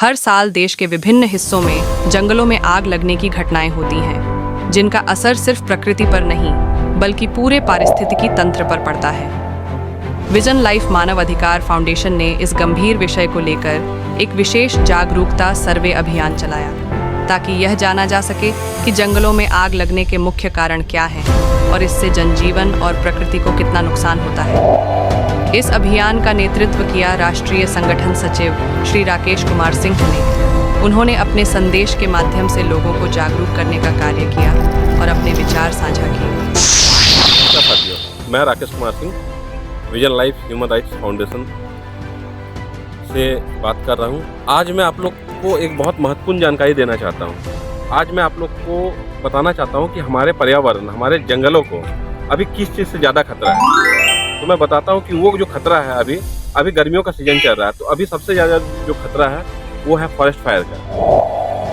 हर साल देश के विभिन्न हिस्सों में जंगलों में आग लगने की घटनाएं होती हैं, जिनका असर सिर्फ प्रकृति पर नहीं बल्कि पूरे पारिस्थितिकी तंत्र पर पड़ता है। विजन लाइफ मानव अधिकार फाउंडेशन ने इस गंभीर विषय को लेकर एक विशेष जागरूकता सर्वे अभियान चलाया, ताकि यह जाना जा सके कि जंगलों में आग लगने के मुख्य कारण क्या हैं और इससे जनजीवन और प्रकृति को कितना नुकसान होता है। इस अभियान का नेतृत्व किया राष्ट्रीय संगठन सचिव श्री राकेश कुमार सिंह ने। उन्होंने अपने संदेश के माध्यम से लोगों को जागरूक करने का कार्य किया और अपने विचार साझा किए। साथियों, मैं Rakesh Kumar Singh vision life human rights foundation से बात कर रहा हूं। आज मैं आप लोग को एक बहुत महत्वपूर्ण जानकारी देना चाहता हूं। आज मैं आप लोग को बताना चाहता हूं कि हमारे पर्यावरण, हमारे जंगलों को अभी किस चीज़ से ज़्यादा खतरा है। तो मैं बताता हूं कि वो जो खतरा है, अभी गर्मियों का सीजन चल रहा है, तो अभी सबसे ज़्यादा जो खतरा है वो है फॉरेस्ट फायर का।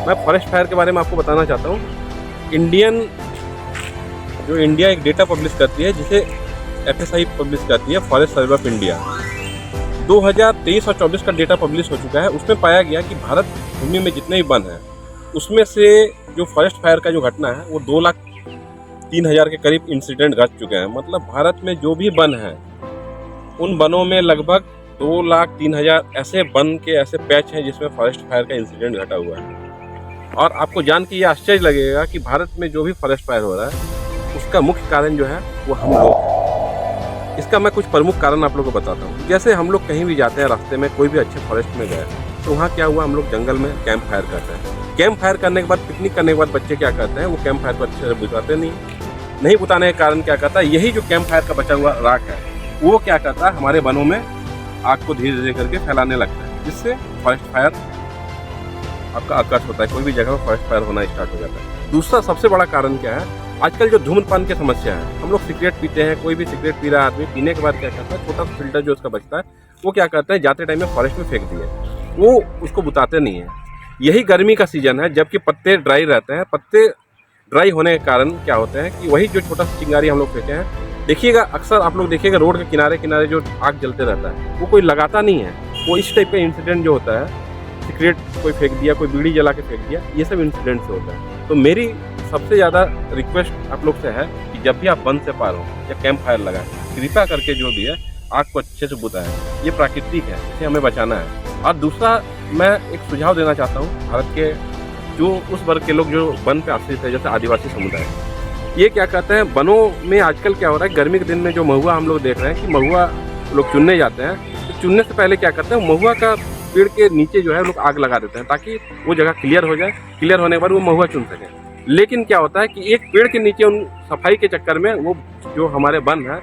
मैं फॉरेस्ट फायर के बारे में आपको बताना चाहता हूँ। इंडिया एक डेटा पब्लिश करती है जिसे FSI पब्लिश करती है, फॉरेस्ट सर्वे ऑफ इंडिया। 2023 और 24 का डेटा पब्लिश हो चुका है। उसमें पाया गया कि भारत भूमि में जितने भी वन हैं उसमें से जो फॉरेस्ट फायर का जो घटना है वो 2,03,000 के करीब इंसिडेंट घट चुके हैं। मतलब भारत में जो भी वन है उन वनों में लगभग 2,03,000 ऐसे वन के ऐसे पैच हैं जिसमें फॉरेस्ट फायर का इंसिडेंट घटा हुआ है। और आपको जान के ये आश्चर्य लगेगा कि भारत में जो भी फॉरेस्ट फायर हो रहा है उसका मुख्य कारण जो है वो हम लोग हैं। इसका मैं कुछ प्रमुख कारण आप लोगों को बताता हूँ। जैसे हम लोग कहीं भी जाते हैं, रास्ते में कोई भी अच्छे फॉरेस्ट में गए तो वहाँ क्या हुआ, हम लोग जंगल में कैंप फायर करते हैं। कैंप फायर करने के बाद, पिकनिक करने के बाद बच्चे क्या करते हैं, वो कैंप फायर को अच्छे से बुझाते नहीं बुझाने के कारण क्या करता है, यही जो कैंप फायर का बचा हुआ राख है वो क्या करता है, हमारे वनों में आग को धीरे धीरे करके फैलाने लगता है, जिससे फॉरेस्ट फायर आपका आकर्ष होता है। कोई भी जगह में फॉरेस्ट फायर होना स्टार्ट हो जाता है। दूसरा सबसे बड़ा कारण क्या है, आजकल जो धूम्रपान की समस्या है, हम लोग सिगरेट पीते हैं, कोई भी सिगरेट पी रहा आदमी, पीने के बाद क्या करता है, छोटा सा फिल्टर जो उसका बचता है वो क्या करता है, जाते टाइम में फॉरेस्ट में फेंक दिए, वो उसको बुताते नहीं है। यही गर्मी का सीजन है, जबकि पत्ते ड्राई रहते हैं। पत्ते ड्राई होने के कारण क्या होता है कि वही जो छोटा सा चिंगारी हम लोग फेंके हैं, देखिएगा अक्सर आप लोग देखिएगा रोड के किनारे जो आग जलते रहता है वो कोई लगाता नहीं है। वो इस टाइप का इंसिडेंट जो होता है, सिगरेट कोई फेंक दिया, कोई बीड़ी जला के फेंक दिया, ये सब इंसिडेंट से होता है। तो मेरी सबसे ज़्यादा रिक्वेस्ट आप लोग से है कि जब भी आप वन से पार हो या कैंप फायर लगाएं, कृपया करके जो भी है आग को अच्छे से बुझाएं। ये प्राकृतिक है, इसे हमें बचाना है। और दूसरा मैं एक सुझाव देना चाहता हूँ भारत के जो उस वर्ग के लोग जो वन पे आश्रित है, जैसे आदिवासी समुदाय, ये क्या कहते हैं, वनों में आजकल क्या हो रहा है, गर्मी के दिन में जो महुआ हम लोग देख रहे हैं कि महुआ लोग चुनने जाते हैं, तो चुनने से पहले क्या करते हैं, महुआ का पेड़ के नीचे जो है लोग आग लगा देते हैं ताकि वो जगह क्लियर हो जाए। क्लियर होने के बाद वो महुआ चुन सकें। लेकिन क्या होता है कि एक पेड़ के नीचे उन सफाई के चक्कर में वो जो हमारे वन है,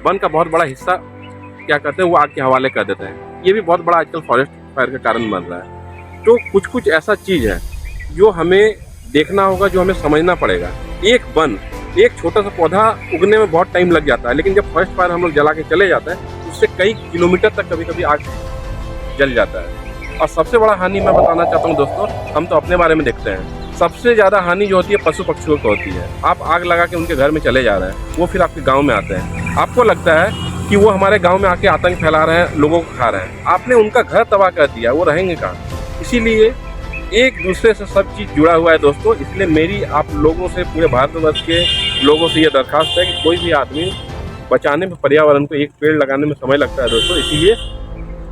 वन का बहुत बड़ा हिस्सा क्या करते हैं, वो आग के हवाले कर देते हैं। ये भी बहुत बड़ा आजकल फॉरेस्ट फायर का कारण बन रहा है। तो कुछ ऐसा चीज़ है जो हमें देखना होगा, जो हमें समझना पड़ेगा। एक वन, एक छोटा सा पौधा उगने में बहुत टाइम लग जाता है, लेकिन जब फॉरेस्ट फायर हम लोग जला के चले जाते हैं उससे कई किलोमीटर तक कभी कभी आग जल जाता है। और सबसे बड़ा हानि मैं बताना चाहता हूँ दोस्तों, हम तो अपने बारे में देखते हैं, सबसे ज़्यादा हानि जो होती है पशु पक्षियों को होती है। आप आग लगा के उनके घर में चले जा रहे हैं, वो फिर आपके गाँव में आते हैं, आपको लगता है कि वो हमारे गाँव में आके आतंक फैला रहे हैं, लोगों को खा रहे हैं। आपने उनका घर तबाह कर दिया, वो रहेंगे कहाँ। इसीलिए एक दूसरे से सब चीज़ जुड़ा हुआ है दोस्तों। इसलिए मेरी आप लोगों से, पूरे भारतवर्ष के लोगों से ये दरखास्त है कि कोई भी आदमी बचाने में, पर्यावरण को एक पेड़ लगाने में समय लगता है दोस्तों। इसीलिए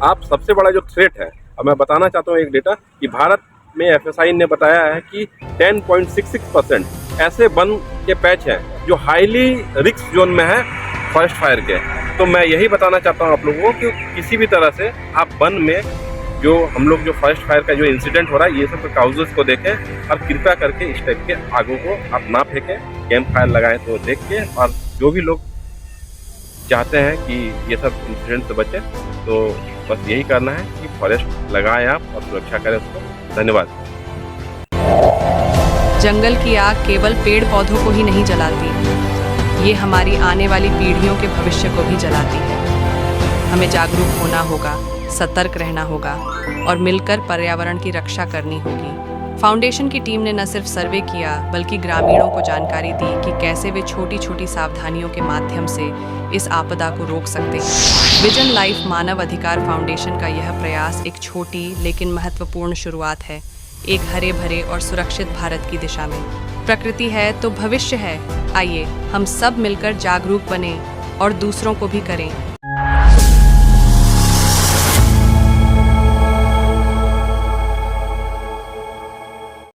आप सबसे बड़ा जो थ्रेट है, अब मैं बताना चाहता हूँ एक डेटा कि भारत में FSI ने बताया है कि 10.66% ऐसे वन के पैच हैं जो हाईली रिस्क जोन में है फॉरेस्ट फायर के। तो मैं यही बताना चाहता हूँ आप लोगों को कि किसी भी तरह से आप वन में जो हम लोग जो फॉरेस्ट फायर का जो इंसिडेंट हो रहा है, ये सब काउजेस को देखें और कृपया करके इस टाइप के आगों को आप ना फेंकें। कैंप फायर लगाएं तो देख के, और जो भी लोग चाहते हैं कि ये सब इंसिडेंट से बचें, तो बस यही करना है कि फॉरेस्ट लगाएं आप और सुरक्षा करें उसको। धन्यवाद। जंगल की आग केवल पेड़ पौधों को ही नहीं जलाती, ये हमारी आने वाली पीढ़ियों के भविष्य को भी जलाती है। हमें जागरूक होना होगा, सतर्क रहना होगा और मिलकर पर्यावरण की रक्षा करनी होगी। फाउंडेशन की टीम ने न सिर्फ सर्वे किया बल्कि ग्रामीणों को जानकारी दी कि कैसे वे छोटी छोटी सावधानियों के माध्यम से इस आपदा को रोक सकते हैं। विजन लाइफ मानव अधिकार फाउंडेशन का यह प्रयास एक छोटी लेकिन महत्वपूर्ण शुरुआत है, एक हरे भरे और सुरक्षित भारत की दिशा में। प्रकृति है तो भविष्य है। आइए हम सब मिलकर जागरूक बने और दूसरों को भी करें